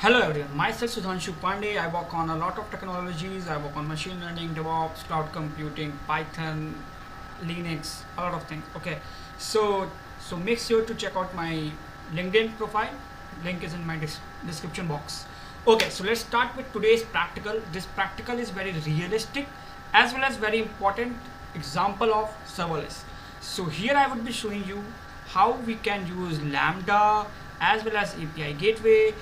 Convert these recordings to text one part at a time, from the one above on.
Hello everyone, myself Sudhanshu Pandey. I work on a lot of technologies. I work on machine learning, DevOps, cloud computing, Python, Linux, a lot of things. Okay, so make sure to check out my LinkedIn profile. Link is in my description box. Okay, so let's start with today's practical. This practical is very realistic as well as very important example of serverless. So here I would be showing you how we can use Lambda as well as API gateway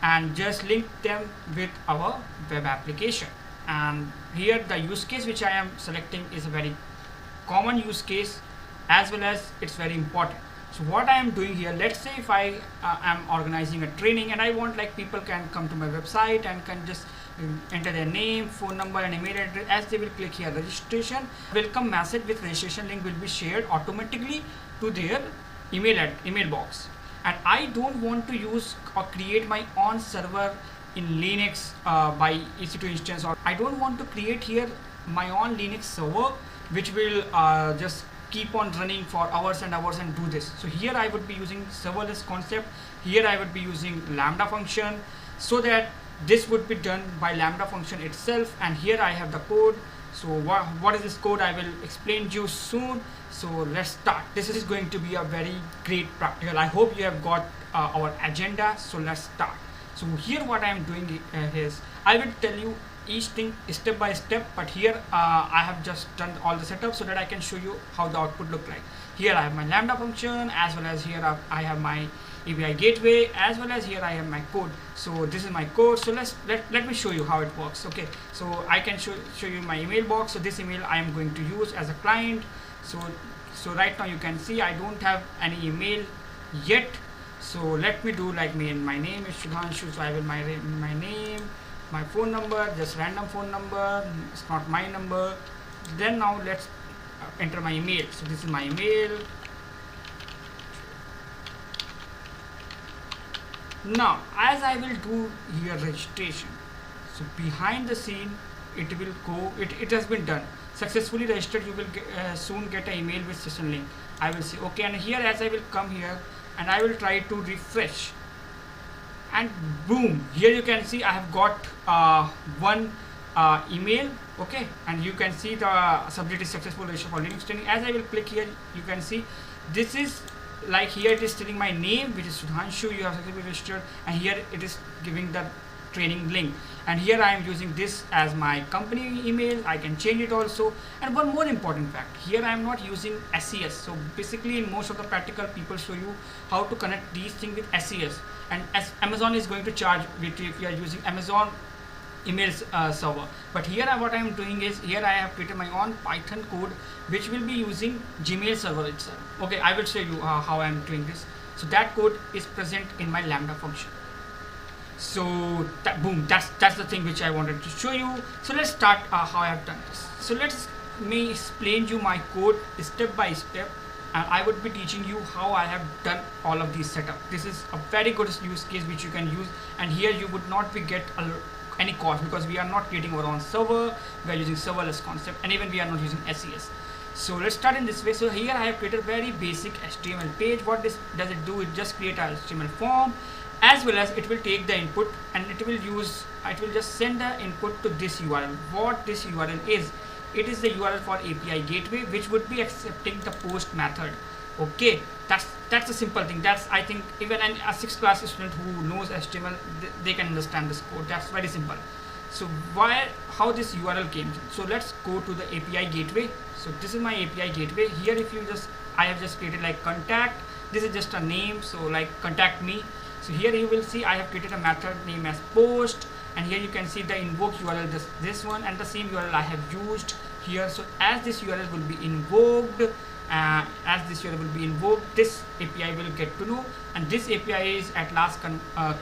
and just link them with our web application. And here the use case which I am selecting is a very common use case as well as it's very important. So what I am doing here, let's say if I am organizing a training and I want like people can come to my website and can just enter their name, phone number and email address. As they will click here registration, welcome message with registration link will be shared automatically to their email box. And I don't want to use or create my own server in Linux by EC2 instance, or I don't want to create here my own Linux server which will just keep on running for hours and hours and do this. So here I would be using serverless concept. Here I would be using Lambda function so that this would be done by Lambda function itself. And here I have the code. So what is this code? I will explain to you soon. So let's start. This is going to be a very great practical. I hope you have got our agenda. So let's start. So here what I am doing is I will tell you each thing step by step, but here I have just done all the setup so that I can show you how the output look like. Here I have my Lambda function, as well as here I have my API gateway, as well as here I have my code. So this is my code. So let me show you how it works. Okay, so I can show you my email box. So this email I am going to use as a client. So right now you can see I don't have any email yet. So let me do like me, and my name is Sudhanshu. So I will my name, my phone number, just random phone number, it's not my number. Then now let's enter my email. So this is my email. Now as I will do here registration, so behind the scene it will go, it has been done successfully registered. You will soon get an email with session link. I will say okay, and here as I will come here and I will try to refresh, and boom, here you can see I have got one email. Okay, and you can see the subject is successful registration for Linux training. As I will click here, you can see this is like here it is telling my name, which is Sudhanshu, you have successfully registered, and here it is giving the training link. And here I am using this as my company email. I can change it also. And one more important fact, here I am not using SES. So basically in most of the practical people show you how to connect these things with SES, and as Amazon is going to charge with if you are using Amazon email server. But here what I am doing is here I have created my own Python code which will be using Gmail server itself. Okay, I will show you how I am doing this. So that code is present in my Lambda function. So boom, that's the thing which I wanted to show you. So let's start how I have done this. So let's me explain you my code step by step, and I would be teaching you how I have done all of these setup. This is a very good use case which you can use, and here you would not be get any cost because we are not creating our own server. We are using serverless concept, and even we are not using SES. So let's start in this way. So here I have created a very basic HTML page. What this does it do? It just create a HTML form, as well as it will take the input and it will just send the input to this URL. What this URL is, it is the URL for API gateway which would be accepting the post method. Okay, that's a simple thing. That's, I think even a 6th class student who knows HTML, they can understand this code. That's very simple. So how this URL came in. So let's go to the API gateway. So this is my API gateway. Here if you I have just created like contact. This is just a name, so like contact me. So here you will see I have created a method name as post, and here you can see the invoke URL, this one, and the same URL I have used here. So as this URL will be invoked, this API will get to know, and this API is at last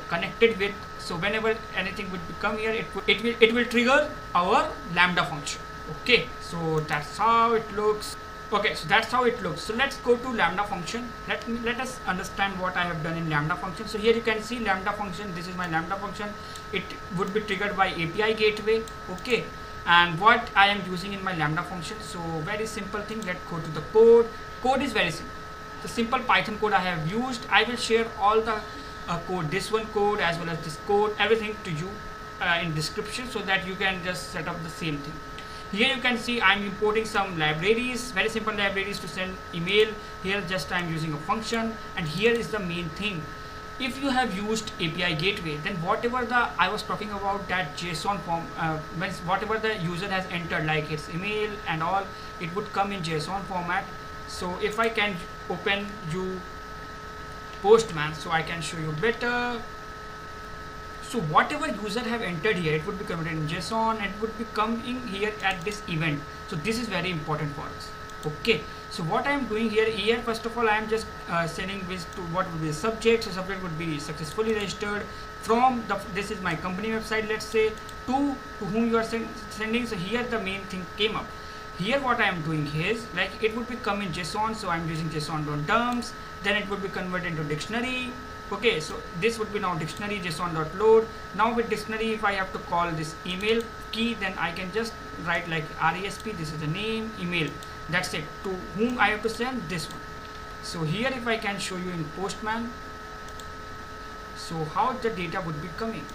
connected with. So whenever anything would come here, it will trigger our Lambda function. Okay, so that's how it looks. Okay, so that's how it looks. So let's go to Lambda function. Let us understand what I have done in Lambda function. So here you can see Lambda function. This is my Lambda function. It would be triggered by API gateway. Okay, and what I am using in my Lambda function. So very simple thing. Let's go to the code. Code is very simple. The simple Python code I have used. I will share all the a code, this one code as well as this code, everything to you in description, so that you can just set up the same thing. Here you can see I'm importing some libraries, very simple libraries to send email. Here just I'm using a function, and here is the main thing. If you have used API gateway, then whatever I was talking about, that JSON form, means whatever the user has entered, like its email and all, it would come in JSON format. So if I can open you Postman, so I can show you better. So whatever user have entered here, it would be converted in JSON, and it would be coming here at this event. So this is very important for us. Okay, so what I am doing here, first of all I am just sending this to what would be the subject. So subject would be successfully registered from this is my company website, let's say, to whom you are sending. So here the main thing came up. Here what I am doing is, like, it would be come in JSON, so I am using JSON.dumps, then it would be converted into dictionary. Okay, so this would be now dictionary JSON.load. Now with dictionary, if I have to call this email key, then I can just write like RESP, this is the name, email, that's it. To whom I have to send this one. So here if I can show you in Postman, so how the data would be coming.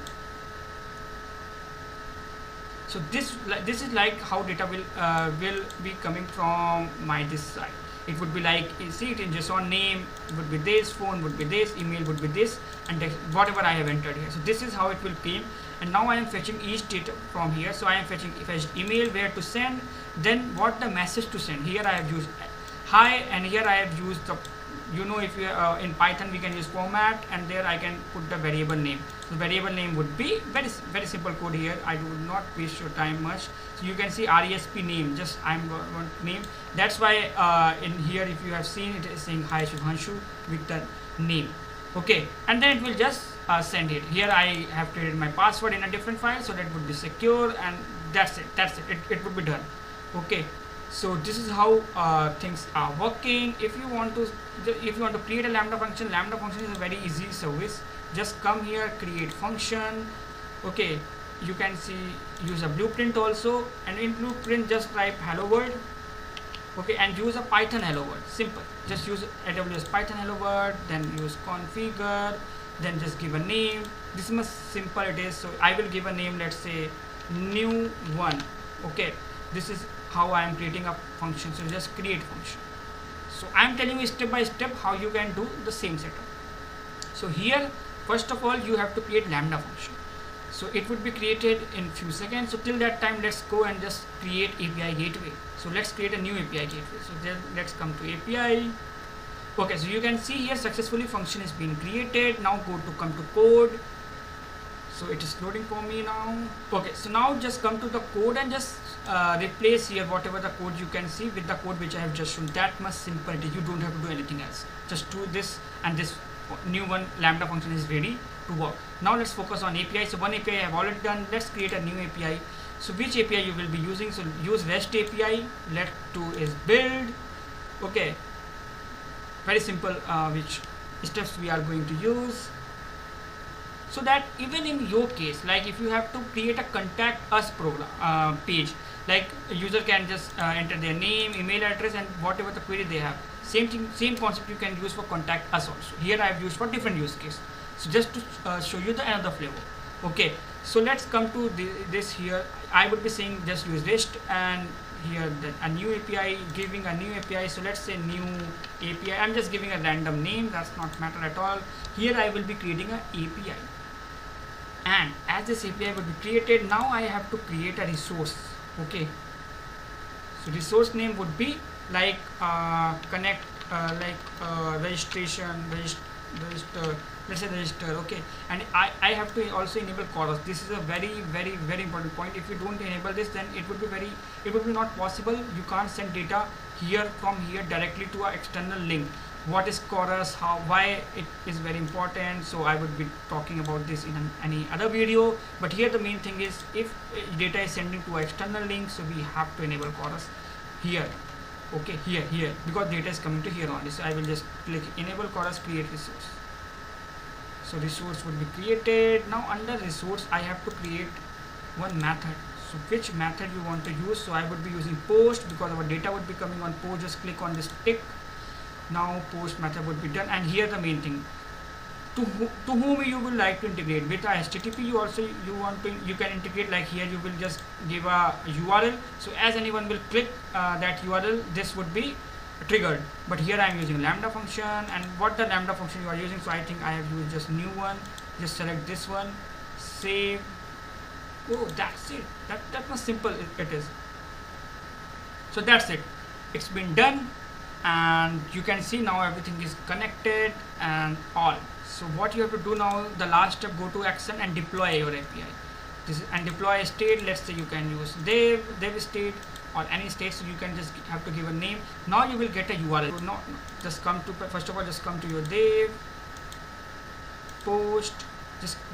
So this is like how data will be coming from my this side. It would be like, you see it in JSON, name would be this, phone would be this, email would be this, and whatever I have entered here. So this is how it will came. And now I am fetching each data from here. So I am fetching email, where to send, then what the message to send. Here I have used hi, and here I have used the, you know, if you in Python we can use format, and there I can put the variable name. So variable name would be very simple code here. I do not waste your time much. So you can see RESP name, just I'm going name. That's why in here, if you have seen, it is saying hi Sudhanshu with the name. Okay, and then it will just send it. Here I have created my password in a different file, so that would be secure, and that's it. It would be done. Okay, so this is how things are working. If you want to create a Lambda function is a very easy service. Just come here, create function. Okay, you can see use a blueprint also, and in blueprint just type hello world. Okay, and use a Python hello world. Simple. Just use AWS Python hello world, then use configure, then just give a name. This is much simple it is. So I will give a name, let's say new one. Okay, this is how I am creating a function. So just create function. So I am telling you step by step how you can do the same setup. So here, first of all, you have to create Lambda function. So it would be created in few seconds. So till that time, let's go and just create API gateway. So let's create a new API gateway. So then let's come to API. Okay, so you can see here successfully function is being created. Now come to code. So it is loading for me now. Okay, so now just come to the code and just replace here whatever the code you can see with the code which I have just shown. That much simple it is. You don't have to do anything else. Just do this, and this new one Lambda function is ready to work. Now let's focus on API. So one API I have already done. Let's create a new API. So which API you will be using? So use REST API. Let to is build. Okay, very simple which steps we are going to use. So that even in your case, like if you have to create a contact us program page, like a user can just enter their name, email address, and whatever the query they have. Same thing, same concept you can use for contact us also. Here I have used for different use case. So just to show you the another flavor. Okay, so let's come to this here. I would be saying just use REST, and here a new API, giving a new API. So let's say new API. I'm just giving a random name. That's not matter at all. Here I will be creating an API. And as this API will be created, now I have to create a resource. Okay, so resource name would be like connect, registration, register, let's say register. Okay, and I have to also enable chorus. This is a very important point. If you don't enable this, then it would be not possible. You can't send data here from here directly to an external link. What is chorus, why it is very important. So I would be talking about this in any other video, but here the main thing is if data is sending to an external link, so we have to enable chorus here. Okay, here because data is coming to here only. So I will just click enable chorus, create resource. So resource would be created. Now under resource I have to create one method. So which method you want to use? So I would be using post because our data would be coming on post. Just click on this tick. Now post method would be done, and here the main thing, to whom you will like to integrate with a HTTP. You also you can integrate, like here you will just give a URL, so as anyone will click that URL, this would be triggered. But here I am using Lambda function, and what the Lambda function you are using, so I think I have used just new one. Just select this one, save. Oh, that's it. That much simple it is. So that's it, it's been done, and you can see now everything is connected and all. So what you have to do now, the last step, go to action and deploy your API. And deploy a state. Let's say you can use dev state or any state, so you can just have to give a name. Now you will get a URL. So just come to, first of all, just come to your dev post,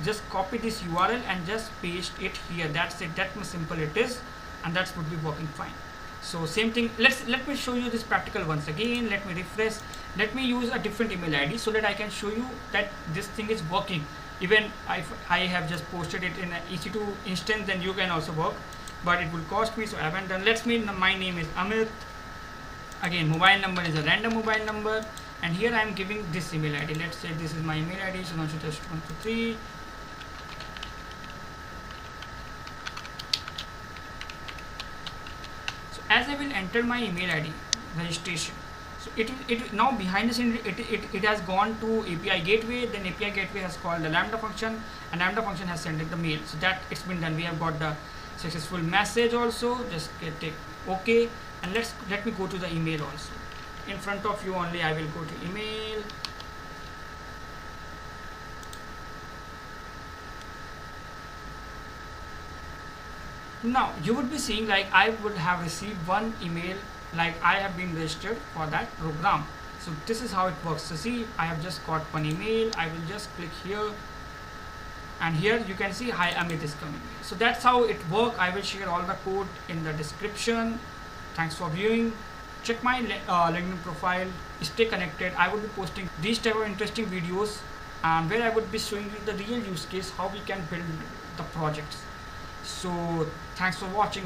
just copy this URL and just paste it here. That's it, that much simple it is, and that would be working fine. So same thing, let me show you this practical once again. Let me refresh. Let me use a different email ID so that I can show you that this thing is working. Even if I have just posted it in an EC2 instance, then you can also work, but it will cost me, so I haven't done. My name is Amit. Again, mobile number is a random mobile number, and here I am giving this email ID. Let's say this is my email ID, Sudhanshu123. As I will enter my email ID registration, so it now behind the scene it has gone to API gateway. Then API gateway has called the Lambda function, and Lambda function has sent it the mail. So that it's been done. We have got the successful message also. Just take OK, and let me go to the email also. In front of you only, I will go to email. Now you would be seeing like I would have received one email, like I have been registered for that program. So this is how it works. So see, I have just got one email. I will just click here, and here you can see hi Amit is coming. So that's how it works. I will share all the code in the description. Thanks for viewing. Check my LinkedIn profile. Stay connected. I will be posting these type of interesting videos, and where I would be showing you the real use case, how we can build the projects. So thanks for watching.